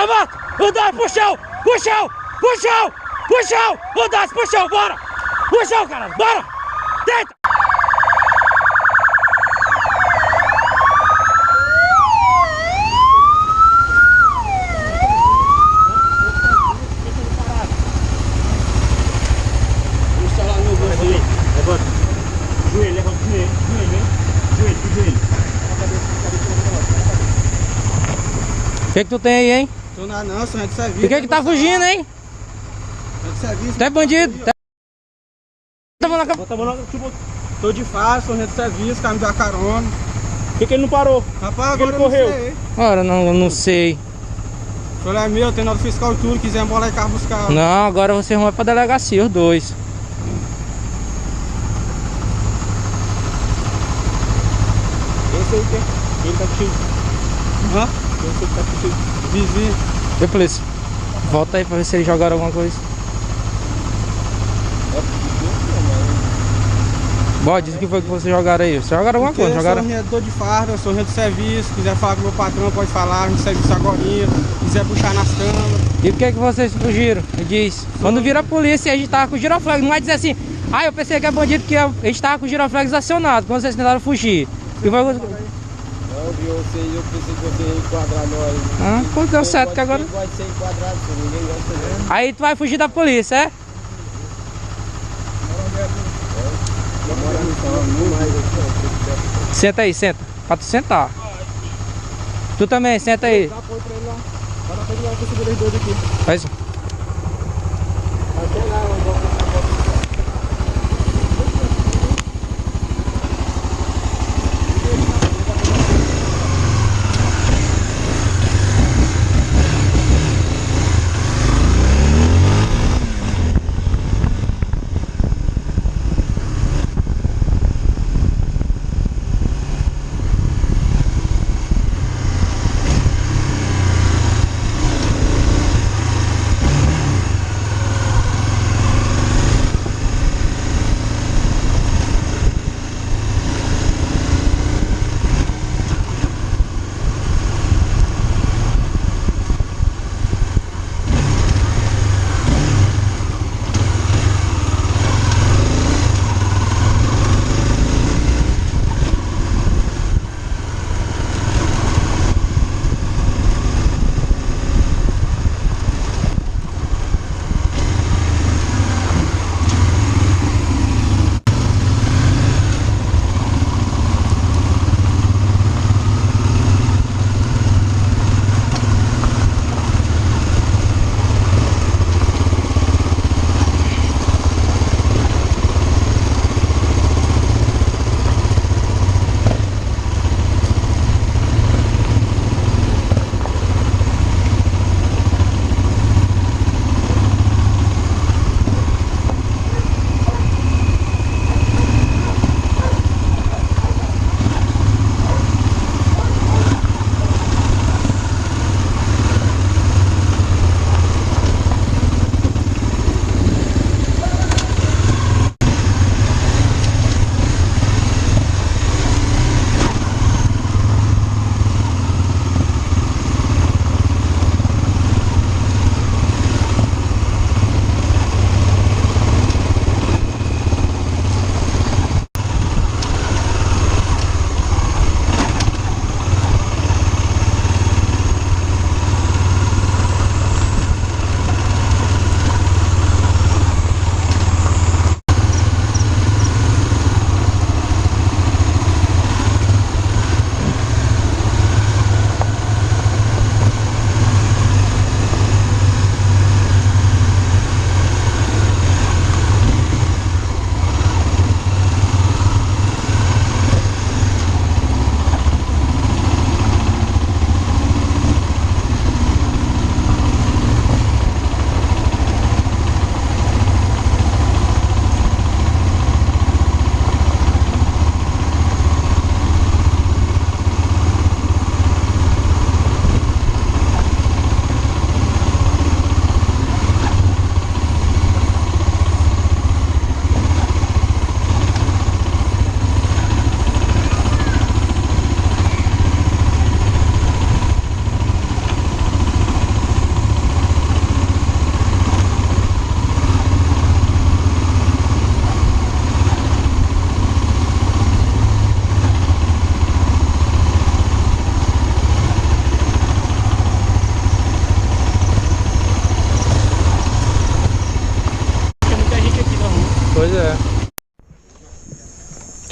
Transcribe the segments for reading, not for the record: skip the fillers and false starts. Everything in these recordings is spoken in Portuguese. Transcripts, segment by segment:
moto! O dois, puxão! Puxão! Puxão! Puxão! O dois, puxão! Bora! Puxão, caralho! Bora! Tenta! Puxa lá no bolso aí. Levanta. Joelho, levanta o joelho. Joelho, hein? Joelho, joelho. O que tu tem aí, hein? Tô nada não, sou de serviço. Por que tá fugindo, hein? De serviço. Tu é bandido? Bota a mão na... Tipo, Tô de farsa, sou de serviço, cara me dá carona. por que ele não parou? Rapaz, Por que agora ele eu não correu? sei. Ora, não sei. O senhor é meu, tem nota fiscal e tudo, quiser embolar e carro buscar. Não, agora você vai pra delegacia, os dois. Esse aí tem. Ele tá contigo. Hã? Esse aí tá contigo. Vizinho. Ô, polícia, volta aí pra ver se eles jogaram alguma coisa. Bode, diz o que foi que vocês jogaram aí. Vocês jogaram alguma coisa? Eu Jogaram? sou rendedor de farda, sou rendedor de serviço. Quiser falar com meu patrão, pode falar, de serviço agora. Quiser puxar nas câmeras. E por que vocês fugiram? Me diz. Quando vira a polícia, a gente tava com o giroflex. Não vai dizer assim, ah, eu pensei que é bandido, porque a gente tava com o giroflex acionado quando vocês tentaram fugir. E vai... Não, viu? Eu pensei que você ia enquadrar nós. Ah, pô, deu certo que agora... Pode ser enquadrado, ninguém gosta dele. Aí tu vai fugir da polícia, é? Senta aí, senta. Pra tu sentar. Tu também, senta aí. Dá apoio pra ele lá. Vai na frente lá que eu segurei dois aqui. Faz. Vai pegar, vamos.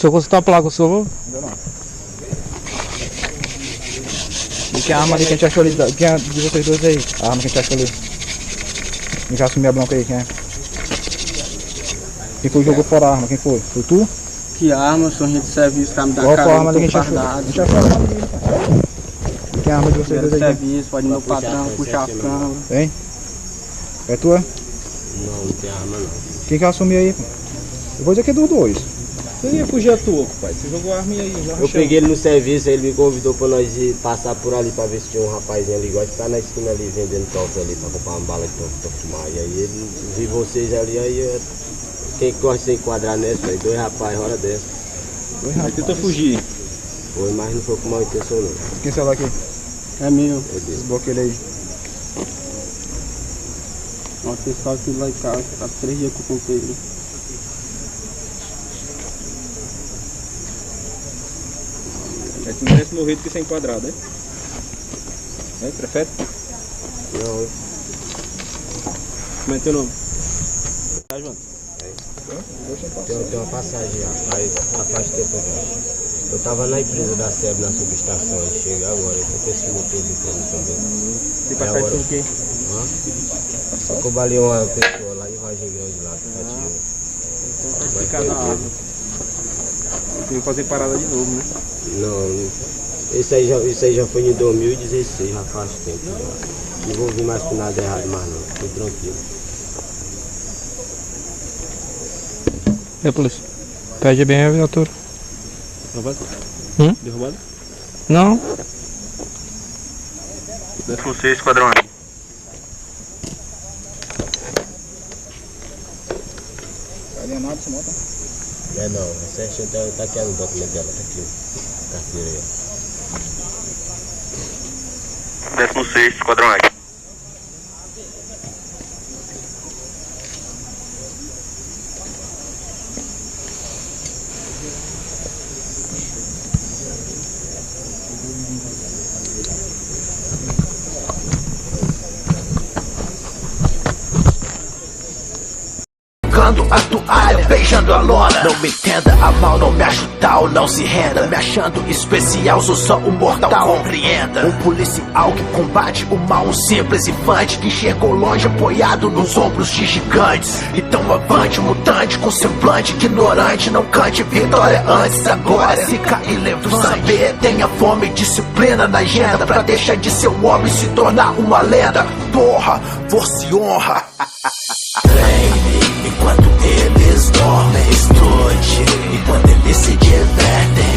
Se eu consultar a placa, o senhor... Ainda não. E que a arma ali que a gente achou ali, quem é de vocês dois aí? A arma que a gente achou ali. Quem já assumiu a bronca aí, quem é? Quem foi que jogou fora a arma? Quem foi? Foi tu? Que arma, eu sou agente de serviço, tá me dando Qual foi a arma cara, ali que a gente achou? A gente achou a arma ali, cara. E quem é a arma de vocês de dois aí? serviço, pode ir meu patrão, puxar a câmera. Tem? É tua? Não, não tem arma não. Quem que assumiu aí, pô? Eu vou dizer que é dos dois. Você ia fugir a tua, pai? Você jogou a arma aí, já Eu peguei ele no serviço, ele me convidou pra nós ir passar por ali pra ver se tinha um rapazinho ali, igual de ficar na esquina ali vendendo top ali pra comprar uma bala de top pra fumar. E aí ele viu vocês ali, aí quem gosta de ser enquadrar nessa, aí 2 rapazes, hora dessa. Aí tentou fugir. Foi, mas não foi com mal intenção não. Quem celular aqui? É meu. Desbloqueia ele aí. Ó, o pessoal aqui lá em casa, tá 3 dias que eu comprei ele. É que merece morrer do que ser enquadrado, né? Prefere? Não, Como é teu nome? Tá, João? tem uma passagem já, faz tempo já. Eu tava na empresa da SEB na subestação, aí chega agora, eu tô com esse motor de plano também. Tem passagem com o quê? Eu cobalei uma pessoa lá em Vargem Grande lá, que tá tirando. Então vai ficar na água. Tem que fazer parada de novo, né? Não, isso aí já foi em 2016, já faz tempo já. Não vou vir mais com nada errado mais não, tô tranquilo. É, polícia. Pede bem a viatura. Derrubado? Derrubado? Não. 16, esquadrão A. Alienado essa moto? Não é não, é certinho, tá aqui no documento dela, tá aqui, carteira aí. 16, esquadrão A. A toalha, beijando a lona. Não me entenda a mal, não me acho tal, não se renda. Me achando especial, sou só um mortal, compreenda. Um policial que combate o mal, um simples infante que chegou longe apoiado nos ombros de gigantes. Então avante, mutante, com semblante ignorante. Não cante vitória antes, agora se cair lento saber. Tenha fome e disciplina na agenda pra deixar de ser um homem e se tornar uma lenda. Porra, força e honra. Treine enquanto eles dormem, estude enquanto eles se divertem.